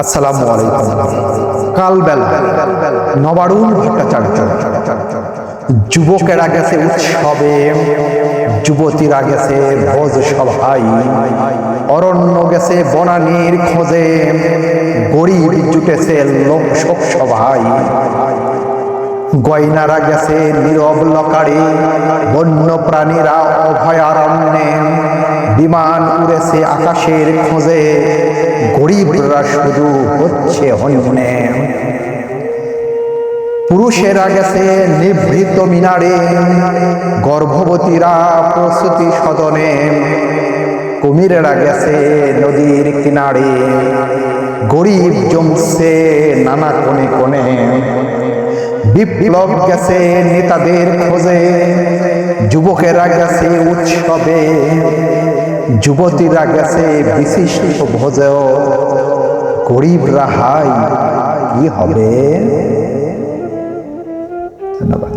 আসসালামু আলাইকুম। কালবেলা নবারুণ ভট্টাচার্য। যুবকেরা গেছে উৎসবে, যুবতীরা গেছে ভোজ সভায়, অরণ্য গেছে বনানীর খোঁজে, গরিব জুটেছে লোকশোক সভায়। গয়নারা গেছে নীরব লকারে, বন্য প্রাণীরা অভয়ারণ্যে, বিমান উড়েছে আকাশের খোঁজে, গরিবরা শুধু হচ্ছে হন্যে। পুরুষেরা গেছে নিভৃত মিনারে, গর্ভবতীরা প্রসূতি সদনে, কুমিরেরা গেছে নদীর কিনারে, গরিব জমছে নানা কোণে কোণে। বিপ্লব গেছে নেতাদের খোঁজে, যুবকেরা গেছে উৎসবে, যুবতীরা গেছে বিশিষ্ট ভোজেও, গরিবরা হাই কি হবে। ধন্যবাদ।